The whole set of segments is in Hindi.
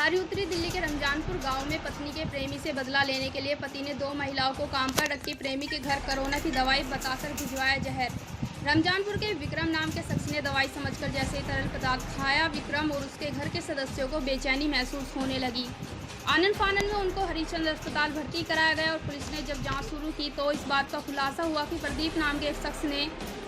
भारी उत्तरी दिल्ली के रमजानपुर गांव में पत्नी के प्रेमी से बदला लेने के लिए पति ने 2 महिलाओं को काम पर रखी प्रेमी के घर कोरोना की दवाई बताकर भिजवाया जहर। रमजानपुर के विक्रम नाम के शख्स ने दवाई समझकर जैसे ही तरल पदार्थ खाया, विक्रम और उसके घर के सदस्यों को बेचैनी महसूस होने लगी। आनन फानन में उनको हरिश्चंद्र अस्पताल भर्ती कराया गया और पुलिस ने जब जांच शुरू की तो इस बात का खुलासा हुआ कि प्रदीप नाम के एक शख्स ने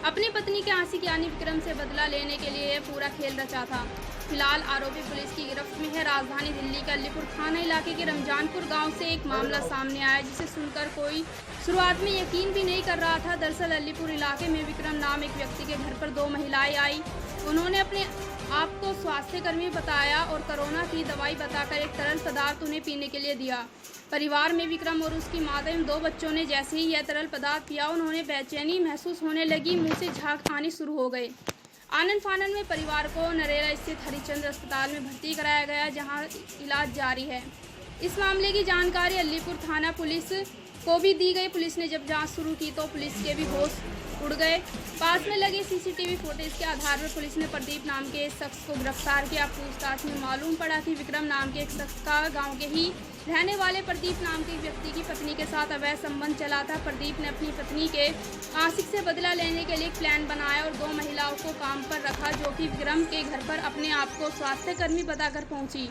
अपनी पत्नी के आशिक यानी विक्रम से बदला लेने के लिए पूरा खेल रचा था। फिलहाल आरोपी पुलिस की गिरफ्त में है। राजधानी दिल्ली के अलीपुर थाना इलाके के रमजानपुर गांव से एक मामला सामने आया जिसे सुनकर कोई शुरुआत में यकीन भी नहीं कर रहा था। दरअसल अलीपुर इलाके में विक्रम नाम एक व्यक्ति के घर पर 2 महिलाएं आई। उन्होंने अपने आप को स्वास्थ्यकर्मी बताया और कोरोना की दवाई बताकर एक तरल पदार्थ उन्हें पीने के लिए दिया। परिवार में विक्रम और उसकी माता एवं 2 बच्चों ने जैसे ही यह तरल पदार्थ पिया, उन्होंने बेचैनी महसूस होने लगी, मुंह से झाग आनी शुरू हो गए। आनन फानन में परिवार को नरेला स्थित हरिश्चंद्र अस्पताल में भर्ती कराया गया, जहां इलाज जारी है। इस मामले की जानकारी अलीपुर थाना पुलिस को भी दी गई। पुलिस ने जब जांच शुरू की तो पुलिस के भी होश उड़ गए। पास में लगे सीसीटीवी फुटेज के आधार पर पुलिस ने प्रदीप नाम के एक शख्स को गिरफ्तार किया। पूछताछ में मालूम पड़ा कि विक्रम नाम के एक शख्स का गांव के ही रहने वाले प्रदीप नाम के व्यक्ति की पत्नी के साथ अवैध संबंध चला था। प्रदीप ने अपनी पत्नी के आशिक से बदला लेने के लिए एक प्लान बनाया और 2 महिलाओं को काम पर रखा, जो कि विक्रम के घर पर अपने आप को स्वास्थ्यकर्मी बताकर पहुंची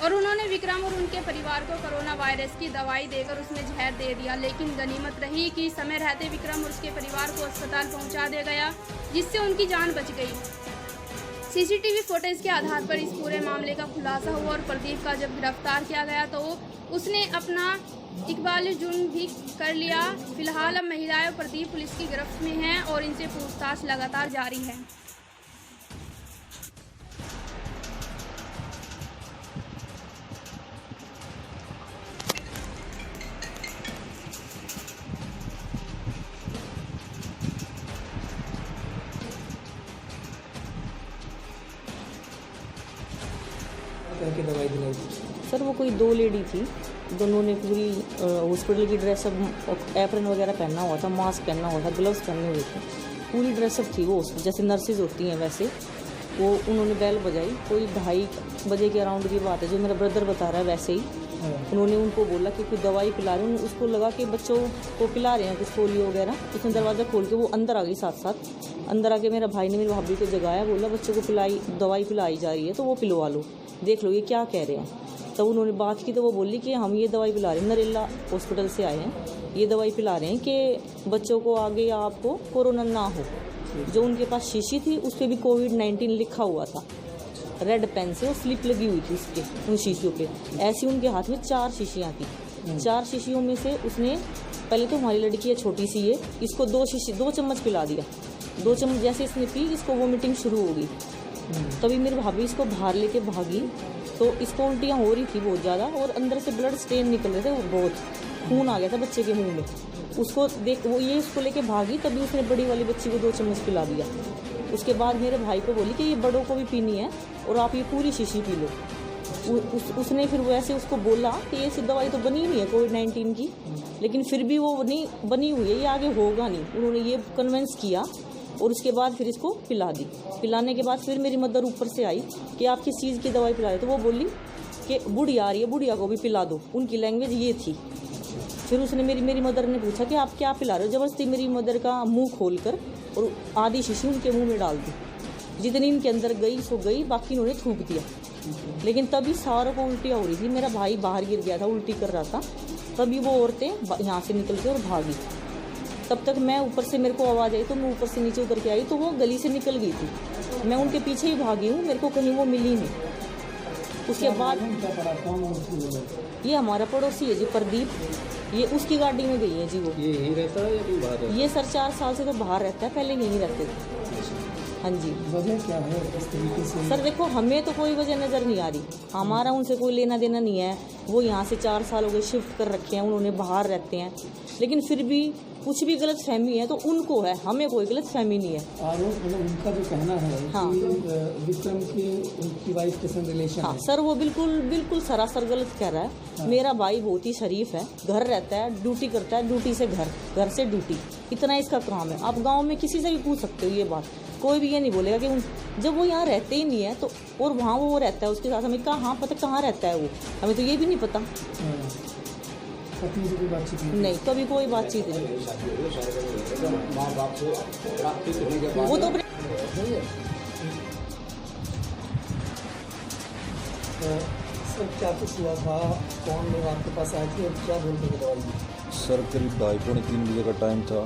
और उन्होंने विक्रम और उनके परिवार को कोरोना वायरस की दवाई देकर उसमें जहर दे दिया। लेकिन गनीमत रही कि समय रहते विक्रम और उसके परिवार को अस्पताल पहुंचा दिया गया, जिससे उनकी जान बच गई। सीसीटीवी फुटेज के आधार पर इस पूरे मामले का खुलासा हुआ और प्रदीप का जब गिरफ्तार किया गया तो उसने अपना इकबाल जुर्म भी कर लिया। फिलहाल अब महिलाएं और प्रदीप पुलिस की गिरफ्त में हैं और इनसे पूछताछ लगातार जारी है। करके दवाई दिलाई सर, वो कोई 2 लेडी थी, दोनों ने पूरी हॉस्पिटल की ड्रेसअप, एप्रन वगैरह पहना हुआ था, मास्क पहना हुआ था, ग्लव्स पहने हुए थे, पूरी ड्रेसअप थी वो जैसे नर्सेज होती हैं वैसे। वो उन्होंने बेल बजाई, कोई 2:30 बजे के अराउंड की बात है, जो मेरा ब्रदर बता रहा है वैसे ही। उन्होंने उनको बोला कि कोई दवाई पिला रहे हैं, उसको लगा कि बच्चों को पिला रहे हैं कुछ पोलियो वगैरह। उसने दरवाज़ा खोल के वो अंदर आ गई, साथ अंदर आके मेरा भाई ने मेरी भाभी को जगाया, बोला बच्चों को दवाई पिलाई जा रही है तो वो पिलवा लो, देख लो ये क्या कह रहे हैं। तब उन्होंने बात की तो वो बोली कि हम ये दवाई पिला रहे हैं, नरेला हॉस्पिटल से आए हैं, ये दवाई पिला रहे हैं कि बच्चों को आगे आपको कोरोना ना हो। जो उनके पास शीशी थी उस पर भी कोविड-19 लिखा हुआ था, रेड पेन से वो स्लिप लगी हुई थी उसके, उन शीशियों पे। ऐसी उनके हाथ में 4 शीशियाँ थी। 4 शीशियों में से उसने पहले तो हमारी लड़की है छोटी सी है, इसको 2 चम्मच पिला दिया। 2 चम्मच जैसे इसने पी, इसको वोमिटिंग शुरू हो गई। तभी मेरी भाभी इसको बाहर लेके भागी तो इसको उल्टियाँ हो रही थी बहुत ज़्यादा और अंदर से ब्लड स्टेन निकल रहे थे, वो बहुत खून आ गया था बच्चे के मुंह में। उसको देख वो ये उसको लेके भागी, तभी उसने बड़ी वाली बच्ची को 2 चम्मच पिला दिया। उसके बाद मेरे भाई को बोली कि ये बड़ों को भी पीनी है और आप ये पूरी शीशी पी लो। उसने फिर वैसे उसको बोला कि ये दवाई तो बनी हुई है कोविड-19 की, लेकिन फिर भी वो नहीं बनी हुई है, ये आगे होगा नहीं। उन्होंने ये कन्विंस किया और उसके बाद फिर इसको पिला दी। पिलाने के बाद फिर मेरी मदर ऊपर से आई कि आप किस चीज़ की दवाई पिला रहे, तो वो बोली कि बुढ़िया आ रही है, बुढ़िया को भी पिला दो। उनकी लैंग्वेज ये थी। फिर उसने मेरी मदर ने पूछा कि आप क्या पिला रहे हो। ज़बरदस्ती मेरी मदर का मुंह खोलकर और आधी शीशी उनके मुंह में डाल दी। जितनी इनके अंदर गई सो गई, बाकी उन्होंने थूक दिया। लेकिन तभी सारों को उल्टियाँ हो रही थी। मेरा भाई बाहर गिर गया था, उल्टी कर रहा था। तभी वो औरतें यहाँ से निकल के और भागी। तब तक मैं ऊपर से, मेरे को आवाज़ आई तो मैं ऊपर से नीचे उतर के आई तो वो गली से निकल गई थी। मैं उनके पीछे ही भागी हूँ, मेरे को कहीं वो मिली नहीं। उसके बाद ये हमारा पड़ोसी है जी प्रदीप, ये उसकी गाड़ी में गई है जी। वो ये यहीं रहता है या कोई बाहर रहता है? ये सर 4 साल से तो बाहर रहता है, पहले यहीं रहते थे। हाँ जी। वजह क्या है इस तरीके से? सर देखो, हमें तो कोई वजह नज़र नहीं आ रही, हमारा उनसे कोई लेना देना नहीं है। वो यहाँ से 4 साल हो गए शिफ्ट कर रखे हैं, उन्होंने बाहर रहते हैं, लेकिन फिर भी कुछ भी गलत फहमी है तो उनको है, हमें कोई गलत फहमी नहीं है। आरोप मतलब उनका जो कहना है हाँ। कि विक्रम की उनकी वाइफ के साथ रिलेशन हाँ है। सर, वो बिल्कुल सरासर गलत कह रहा है। हाँ। मेरा भाई बहुत ही शरीफ है, घर रहता है, ड्यूटी करता है, ड्यूटी से घर, घर से ड्यूटी, इतना इसका काम है। आप गांव में किसी से भी पूछ सकते हो ये बात। कोई भी ये नहीं बोलेगा कि जब वो यहाँ रहते ही नहीं है तो, और वहाँ वो रहता है उसके साथ, हमें कहाँ पता कहाँ रहता है वो, हमें तो ये भी नहीं पता। पत्नी से कोई बातचीत नहीं, कभी कोई बातचीत नहीं। वो तो सर क्या कुछ हुआ था, कौन लोग आपके पास आए थे और क्या बोलते थे दवाई में? सर करीब 2:30-3 बजे का टाइम था।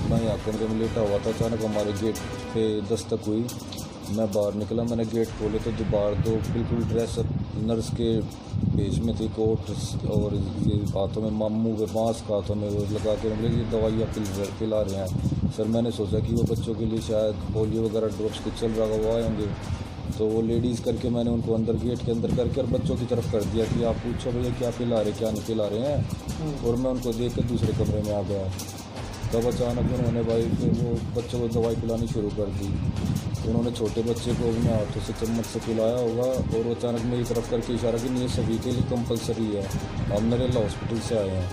मैं यहाँ कमरे में लेटा हुआ था, अचानक हमारे गेट पे दस्तक हुई। मैं बाहर निकला, मैंने गेट खोले तो दोबारा तो बिल्कुल ड्रेस नर्स के पेज में थी, कोट और ये हाथों में मुँह पे मास्क हाथों में वो लगा के निकले, ये दवाइयाँ पिला रहे हैं। सर मैंने सोचा कि वो बच्चों के लिए शायद पोलियो वगैरह ड्रॉप्स कुछ चल रहा हुआ आए होंगे, तो वो लेडीज़ करके मैंने उनको अंदर गेट के अंदर करके और बच्चों की तरफ कर दिया कि आप पूछो भैया क्या पिला रहे क्या नहीं पिला रहे हैं, और मैं उनको देख कर दूसरे कमरे में आ गया। तब अचानक उन्होंने भाई फिर वो बच्चों को दवाई पिलानी शुरू कर दी। उन्होंने छोटे बच्चे को अपने हाथों से चम्मच से पिलाया होगा, और वो अचानक मेरी तरफ करके इशारा कि ये सभी के लिए कंपलसरी है, हम नरेला हॉस्पिटल से आए हैं।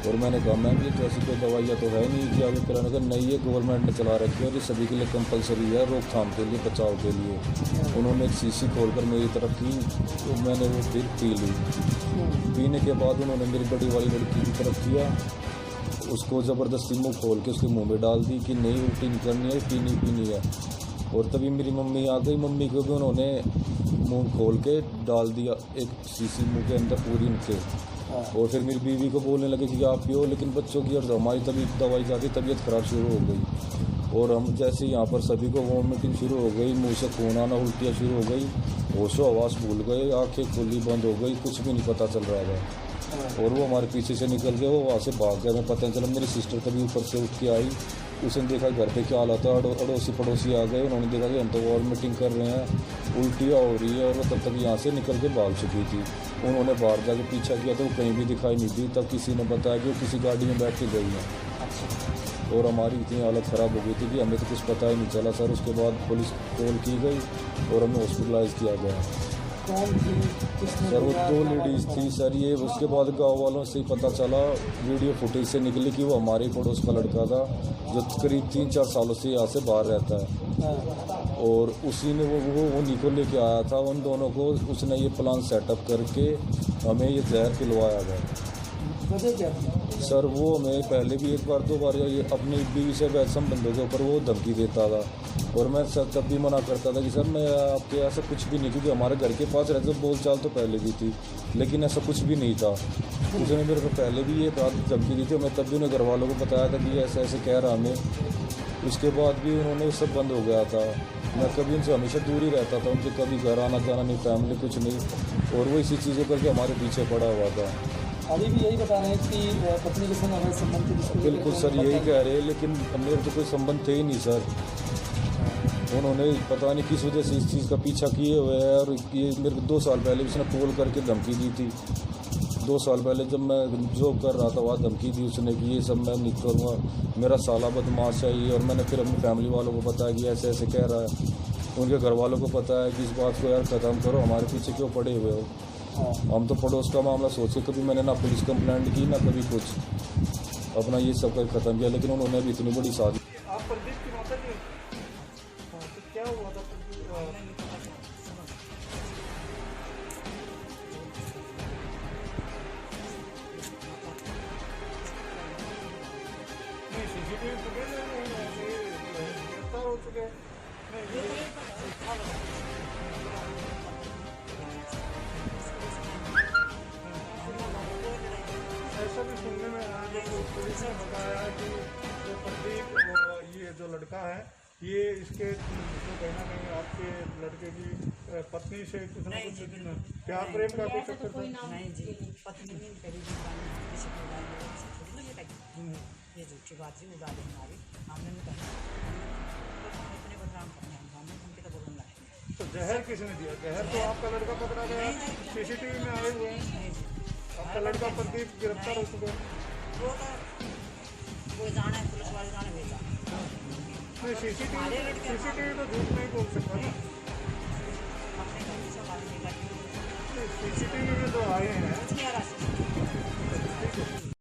और मैंने कहा मैम ये तो ऐसी कोई दवाइयाँ तो है नहीं कि आगे पिलाने का, नहीं, ये गवर्नमेंट ने चला रखी है और ये सभी के लिए कंपलसरी है, रोकथाम के लिए, बचाव के लिए। उन्होंने एक शीशी खोलकर मेरी तरफ की, तो मैंने वो फिर पी ली। पीने के बाद उन्होंने मेरी बड़ी वाली लड़की की तरफ किया, उसको ज़बरदस्ती मुँह खोल के उसके मुँह में डाल दी कि नहीं उल्टी नहीं करनी है, पीनी है। और तभी मेरी मम्मी आ गई, मम्मी को भी उन्होंने मुँह खोल के डाल दिया एक शीशी मुँह के अंदर पूरी उनके। और फिर मेरी बीवी को बोलने लगे कि आप पियो, लेकिन बच्चों की और हमारी दवाई जाती तबीयत ख़राब शुरू हो गई। और हम जैसे यहाँ पर सभी को वॉमिटिंग शुरू हो गई, मुंह से खून आना, उल्टियाँ शुरू हो गई, होशो आवाज़ भूल गए, आंखें खुली बंद हो गई, कुछ भी नहीं पता चल रहा था। और वो हमारे पीछे से निकल गए, वो वहाँ से भाग गए, हमें पता नहीं चला। मेरी सिस्टर कभी ऊपर से उठ के आई, उसने देखा घर पे क्या हालत है, अड़ोसी पड़ोसी आ गए, उन्होंने देखा कि हम तो वॉमिटिंग कर रहे हैं, उल्टियाँ हो रही है, और वो तब तक यहाँ से निकल के भाग चुकी थी। उन्होंने बाहर जाके पीछा किया तो वो कहीं भी दिखाई नहीं दी। तब किसी ने बताया कि वो किसी गाड़ी में बैठ के गई है। और हमारी इतनी हालत ख़राब हो गई थी कि हमें तो कुछ पता ही नहीं चला सर। उसके बाद पुलिस कॉल की गई और हमें हॉस्पिटलाइज किया गया। सर वो 2 लेडीज़ थी सर। ये उसके बाद गांव वालों से ही पता चला, वीडियो फुटेज से निकली कि वो हमारे पड़ोस का लड़का था जो करीब 3-4 सालों से यहाँ से बाहर रहता है। और उसी ने वो उन्हीं को लेके आया था, उन दोनों को उसने ये प्लान सेटअप करके हमें ये जहर पिलवाया गया। सर वो हमें पहले भी 1 बार 2 बार ये अपनी बीवी से वैसे संबंधों के ऊपर वो धमकी देता था, और मैं सर तब भी मना करता था कि सर मैं आपके ऐसा कुछ भी नहीं, क्योंकि हमारे घर के पास रहते बोलचाल तो पहले भी थी, लेकिन ऐसा कुछ भी नहीं था। उसने मेरे को पहले भी ये धमकी दी थी, मैं तब भी उन्हें घर वालों को बताया था कि ऐसे ऐसे कह रहा हमें। उसके बाद भी उन्होंने सब बंद हो गया था। मैं कभी उनसे हमेशा दूर ही रहता था, उनके कभी घर आना जाना नहीं, फैमिली कुछ नहीं, और वो इसी चीज़ों करके हमारे पीछे पड़ा हुआ था। अभी भी यही बता रहे हैं कि पत्नी के संग हमारे संबंध थे। बिल्कुल सर यही कह रहे हैं, लेकिन मेरे तो कोई संबंध थे ही नहीं सर। उन्होंने पता नहीं किस वजह से इस चीज़ का पीछा किए हुए हैं, और ये मेरे को 2 साल पहले उसने कॉल करके धमकी दी थी। 2 साल पहले जब मैं जॉब कर रहा था वहाँ धमकी दी उसने कि ये सब मैं नहीं करूँगा, मेरा साला बदमाश है ये। और मैंने फिर अपनी फैमिली वालों को बताया कि ऐसे ऐसे कह रहा है। उनके घर वालों को पता है कि इस बात को यार ख़त्म करो, हमारे पीछे क्यों पड़े हुए हो। हम तो पड़ोस का मामला सोचे, कभी मैंने ना पुलिस कंप्लेंट की ना कभी कुछ, अपना ये सब कर ख़त्म किया। लेकिन उन्होंने भी इतनी बड़ी साजिश। आप प्रदीप की माता जी, तो क्या हुआ था? सीसीटीवी फुटेज गिरफ्तार हो चुके हैं। ऐसा भी सुनने में आया कि पुलिस ने बताया कि जो प्रदीप ये जो लड़का है ये इसके जो कहीं ना कहीं आपके लड़के की पत्नी से कुछ ना कुछ प्यार प्रेम का कुछ चक्कर था। नहीं जी, पत्नी ने कभी ये झूठी बात जी उड़ा देंगे हमारी, हमने नहीं कहा इतने बदनाम करने हमने उनके तो बोलूँगा। तो जहर किसने दिया? जहर तो आपका लड़का पकड़ा गया, सीसीटीवी में आए हुए हैं। आपका लड़का प्रदीप गिरफ्तार हो चुका है। वो जाना है, पुलिस वाले जाने भेजा नहीं, सीसीटीवी तो झूठ नहीं बोल सकता ना। अपने घर से बात नहीं करती, सीसीटीवी में तो आए हैं। कुछ नहीं आ रहा।